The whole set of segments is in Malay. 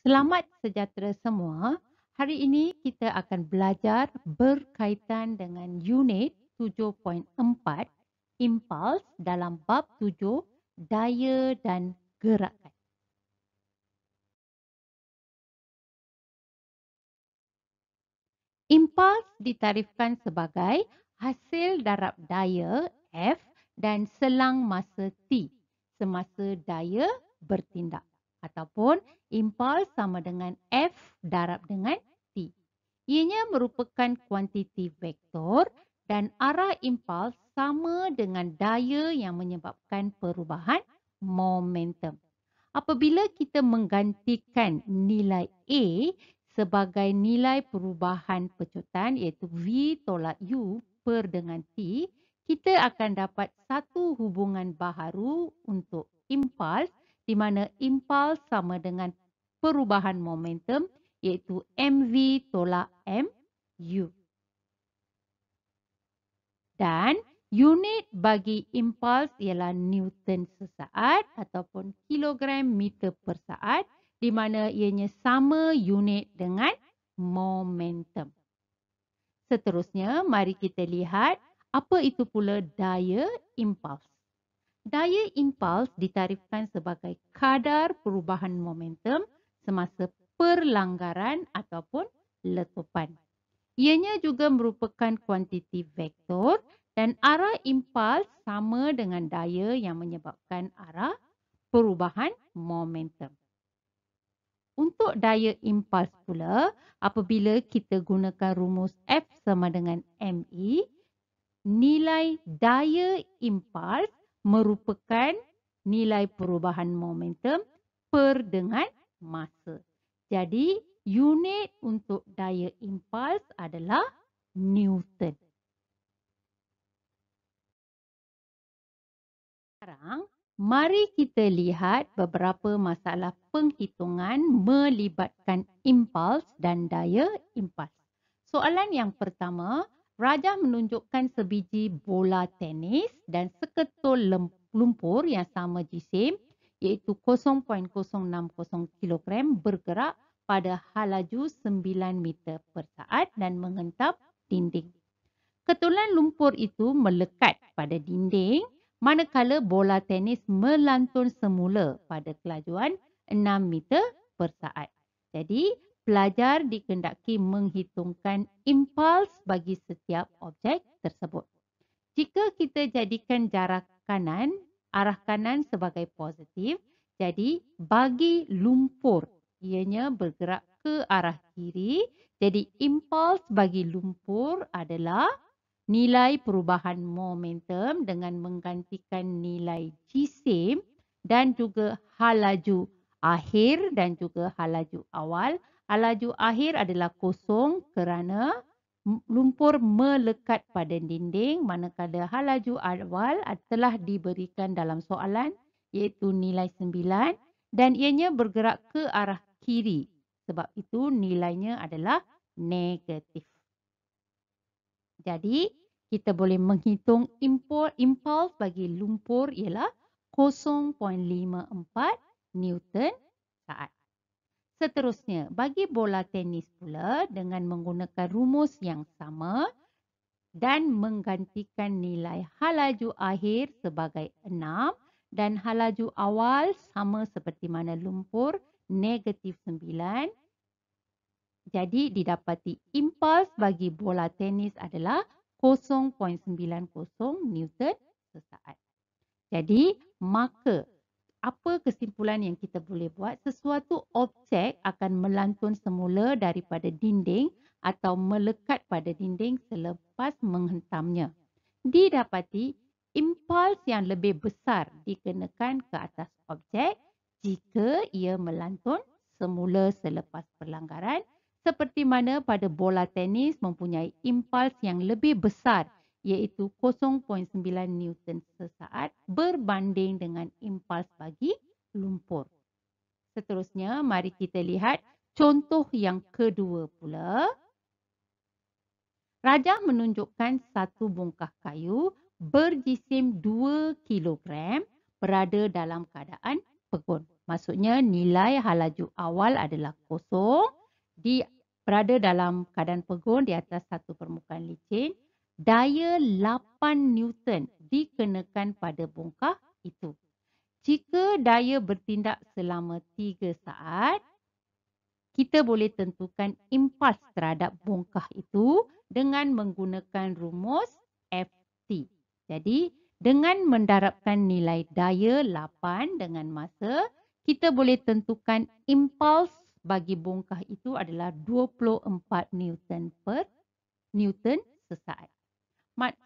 Selamat sejahtera semua. Hari ini kita akan belajar berkaitan dengan unit 7.4 impuls dalam bab 7 daya dan gerakan. Impuls ditarifkan sebagai hasil darab daya F dan selang masa T semasa daya bertindak ataupun impuls sama dengan F darab dengan T. Ianya merupakan kuantiti vektor dan arah impuls sama dengan daya yang menyebabkan perubahan momentum. Apabila kita menggantikan nilai A sebagai nilai perubahan pecutan iaitu V tolak U per dengan T, kita akan dapat satu hubungan baharu untuk impuls di mana impuls sama dengan perubahan momentum iaitu MV tolak MU. Dan unit bagi impuls ialah Newton sesaat ataupun kilogram meter per saat di mana ianya sama unit dengan momentum. Seterusnya, mari kita lihat apa itu pula daya impuls. Daya impuls ditarifkan sebagai kadar perubahan momentum semasa perlanggaran ataupun letupan. Ianya juga merupakan kuantiti vektor dan arah impuls sama dengan daya yang menyebabkan arah perubahan momentum. Untuk daya impuls pula, apabila kita gunakan rumus F sama dengan ME, nilai daya impuls merupakan nilai perubahan momentum per dengan masa. Jadi, unit untuk daya impuls adalah Newton. Sekarang, mari kita lihat beberapa masalah penghitungan melibatkan impuls dan daya impuls. Soalan yang pertama, Rajah menunjukkan sebiji bola tenis dan seketul lumpur yang sama jisim iaitu 0.060 kilogram bergerak pada halaju 9 meter per saat dan menghentam dinding. Ketulan lumpur itu melekat pada dinding manakala bola tenis melantun semula pada kelajuan 6 meter per saat. Jadi, pelajar dikehendaki menghitungkan impuls bagi setiap objek tersebut. Jika kita jadikan jarak kanan, arah kanan sebagai positif, jadi bagi lumpur, ianya bergerak ke arah kiri. Jadi impuls bagi lumpur adalah nilai perubahan momentum dengan menggantikan nilai jisim dan juga halaju akhir dan juga halaju awal. Halaju akhir adalah kosong kerana lumpur melekat pada dinding manakala halaju awal telah diberikan dalam soalan iaitu nilai 9 dan ianya bergerak ke arah kiri. Sebab itu nilainya adalah negatif. Jadi, kita boleh menghitung impuls bagi lumpur ialah 0.54 Newton saat. Seterusnya, bagi bola tenis pula dengan menggunakan rumus yang sama dan menggantikan nilai halaju akhir sebagai 6 dan halaju awal sama seperti mana lumpur negatif 9. Jadi didapati impuls bagi bola tenis adalah 0.90 Newton sesaat. Jadi, maka apa kesimpulan yang kita boleh buat? Sesuatu objek akan melantun semula daripada dinding atau melekat pada dinding selepas menghentamnya. Didapati impuls yang lebih besar dikenakan ke atas objek jika ia melantun semula selepas perlanggaran seperti mana pada bola tenis mempunyai impuls yang lebih besar iaitu 0.9 Newton sesaat berbanding dengan impuls bagi lumpur. Seterusnya, mari kita lihat contoh yang kedua pula. Rajah menunjukkan satu bongkah kayu berjisim 2 kilogram berada dalam keadaan pegun. Maksudnya nilai halaju awal adalah kosong, berada dalam keadaan pegun di atas satu permukaan licin. Daya 8 Newton dikenakan pada bongkah itu. Jika daya bertindak selama 3 saat, kita boleh tentukan impuls terhadap bongkah itu dengan menggunakan rumus Ft. Jadi, dengan mendarabkan nilai daya 8 dengan masa, kita boleh tentukan impuls bagi bongkah itu adalah 24 Newton per Newton sesaat.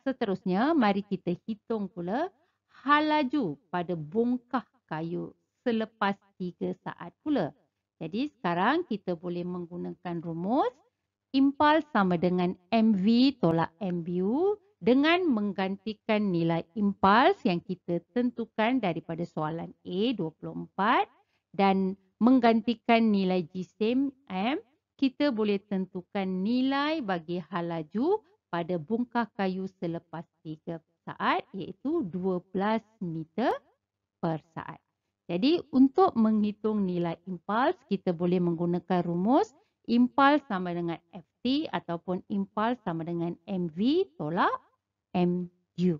Seterusnya, mari kita hitung pula halaju pada bongkah kayu selepas 3 saat pula. Jadi sekarang kita boleh menggunakan rumus impuls sama dengan mv tolak mbu dengan menggantikan nilai impuls yang kita tentukan daripada soalan A 24 dan menggantikan nilai jisim M, kita boleh tentukan nilai bagi halaju pada bongkah kayu selepas 3 saat iaitu 12 meter per saat. Jadi untuk menghitung nilai impuls, kita boleh menggunakan rumus impuls sama dengan Ft ataupun impuls sama dengan mv tolak mu.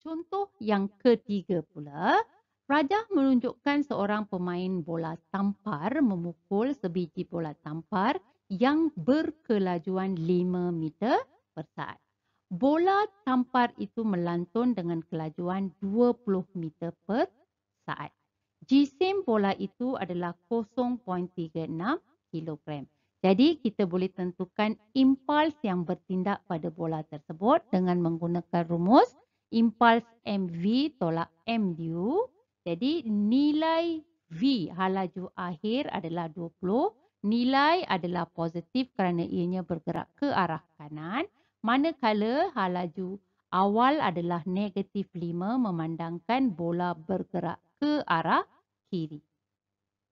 Contoh yang ketiga pula, Rajah menunjukkan seorang pemain bola tampar memukul sebiji bola tampar yang berkelajuan 5 meter per saat. Bola tampar itu melantun dengan kelajuan 20 meter per saat. Jisim bola itu adalah 0.36 kilogram. Jadi kita boleh tentukan impuls yang bertindak pada bola tersebut dengan menggunakan rumus impuls mv tolak mu. Jadi nilai V halaju akhir adalah 20. Nilai adalah positif kerana ianya bergerak ke arah kanan. Manakala halaju awal adalah negatif 5 memandangkan bola bergerak ke arah kiri.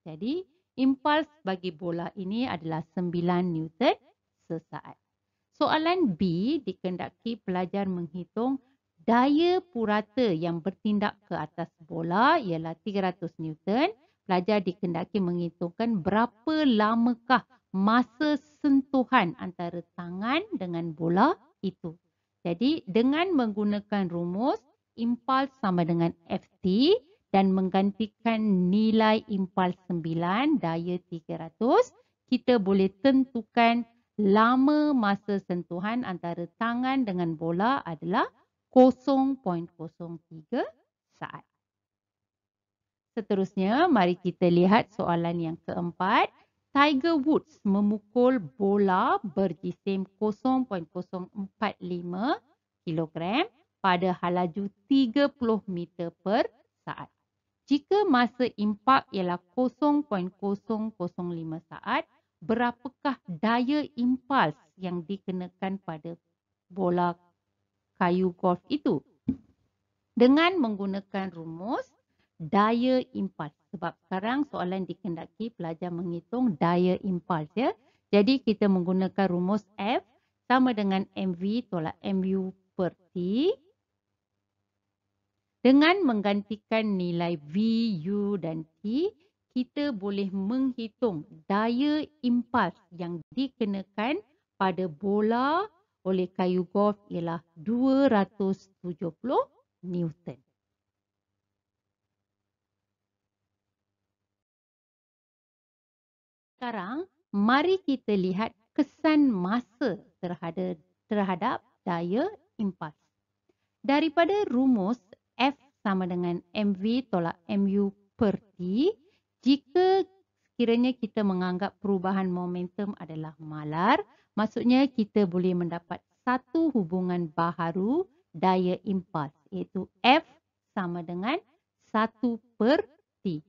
Jadi impuls bagi bola ini adalah 9 Newton sesaat. Soalan B dikendaki pelajar menghitung daya purata yang bertindak ke atas bola ialah 300 Newton. Pelajar dikendaki menghitungkan berapa lamakah masa sentuhan antara tangan dengan bola itu. Jadi dengan menggunakan rumus impuls sama dengan Ft dan menggantikan nilai impuls 9 daya 300, kita boleh tentukan lama masa sentuhan antara tangan dengan bola adalah 0.03 saat. Seterusnya, mari kita lihat soalan yang keempat. Tiger Woods memukul bola berjisim 0.045 kilogram pada halaju 30 meter per saat. Jika masa impak ialah 0.005 saat, berapakah daya impuls yang dikenakan pada bola kayu golf itu? Dengan menggunakan rumus daya impuls. Sebab sekarang soalan dikendaki pelajar menghitung daya impuls. Ya. Jadi kita menggunakan rumus F sama dengan mv tolak mu per T. Dengan menggantikan nilai V, U dan T, kita boleh menghitung daya impuls yang dikenakan pada bola oleh kayu golf ialah 270 Newton. Sekarang, mari kita lihat kesan masa terhadap daya impuls. Daripada rumus F sama dengan mv tolak mu per T, jika sekiranya kita menganggap perubahan momentum adalah malar, maksudnya kita boleh mendapat satu hubungan baharu daya impuls iaitu F sama dengan 1 per T.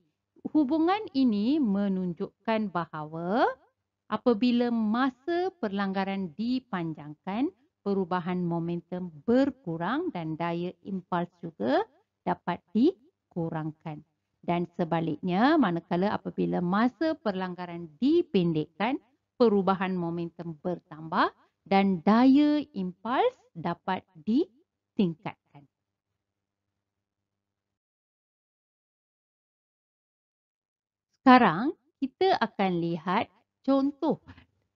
Hubungan ini menunjukkan bahawa apabila masa perlanggaran dipanjangkan, perubahan momentum berkurang dan daya impuls juga dapat dikurangkan. Dan sebaliknya, manakala apabila masa perlanggaran dipendekkan, perubahan momentum bertambah dan daya impuls dapat ditingkatkan. Sekarang kita akan lihat contoh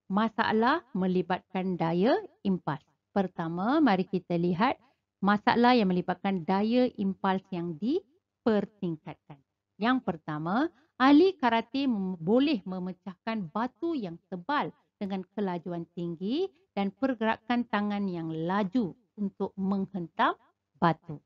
masalah melibatkan daya impuls. Pertama, mari kita lihat masalah yang melibatkan daya impuls yang dipertingkatkan. Yang pertama, ahli karate boleh memecahkan batu yang tebal dengan kelajuan tinggi dan pergerakan tangan yang laju untuk menghentam batu.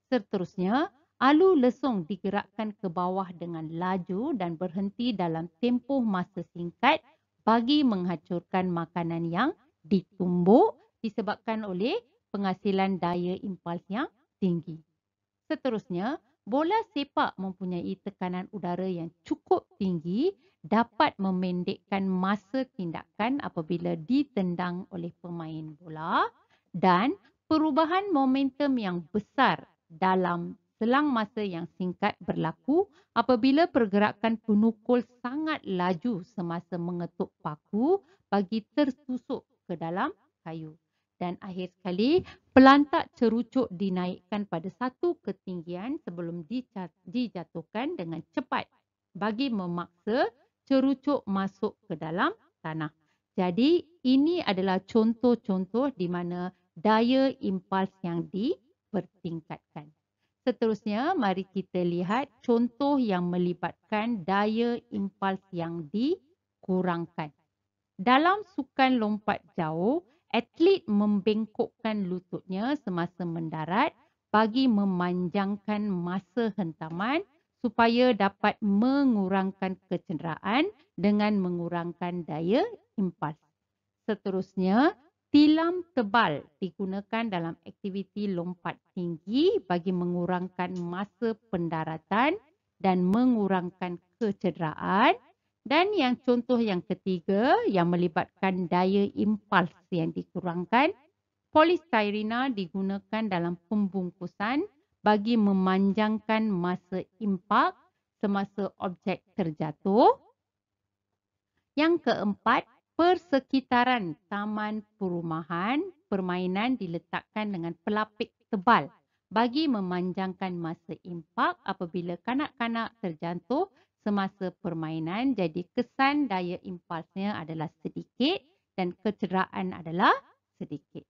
Seterusnya, alu lesung digerakkan ke bawah dengan laju dan berhenti dalam tempoh masa singkat bagi menghancurkan makanan yang ditumbuk disebabkan oleh penghasilan daya impuls yang tinggi. Seterusnya, bola sepak mempunyai tekanan udara yang cukup tinggi dapat memendekkan masa tindakan apabila ditendang oleh pemain bola dan perubahan momentum yang besar dalam selang masa yang singkat berlaku apabila pergerakan penukul sangat laju semasa mengetuk paku bagi tertusuk ke dalam kayu. Dan akhir sekali, pelantak cerucuk dinaikkan pada satu ketinggian sebelum dijatuhkan dengan cepat bagi memaksa cerucuk masuk ke dalam tanah. Jadi ini adalah contoh-contoh di mana daya impuls yang dipertingkatkan. Seterusnya, mari kita lihat contoh yang melibatkan daya impuls yang dikurangkan. Dalam sukan lompat jauh, atlet membengkokkan lututnya semasa mendarat bagi memanjangkan masa hentaman supaya dapat mengurangkan kecederaan dengan mengurangkan daya impuls. Seterusnya, tilam tebal digunakan dalam aktiviti lompat tinggi bagi mengurangkan masa pendaratan dan mengurangkan kecederaan. Dan yang contoh yang ketiga yang melibatkan daya impuls yang dikurangkan, polistirena digunakan dalam pembungkusan bagi memanjangkan masa impak semasa objek terjatuh. Yang keempat, persekitaran taman perumahan permainan diletakkan dengan pelapik tebal bagi memanjangkan masa impak apabila kanak-kanak terjatuh semasa permainan, jadi kesan daya impulsnya adalah sedikit dan kecederaan adalah sedikit.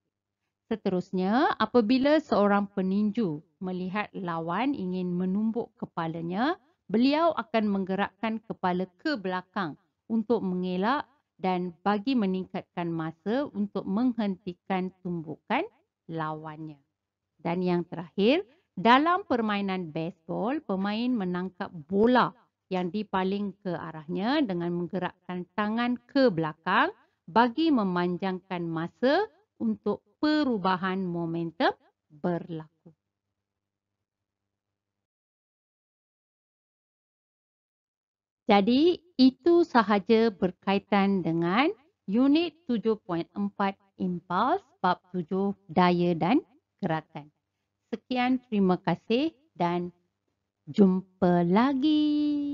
Seterusnya, apabila seorang peninju melihat lawan ingin menumbuk kepalanya, beliau akan menggerakkan kepala ke belakang untuk mengelak dan bagi meningkatkan masa untuk menghentikan tumbukan lawannya. Dan yang terakhir, dalam permainan baseball, pemain menangkap bola yang dipaling ke arahnya dengan menggerakkan tangan ke belakang bagi memanjangkan masa untuk perubahan momentum berlaku. Jadi, itu sahaja berkaitan dengan unit 7.4 impuls bab 7 daya dan gerakan. Sekian, terima kasih dan jumpa lagi.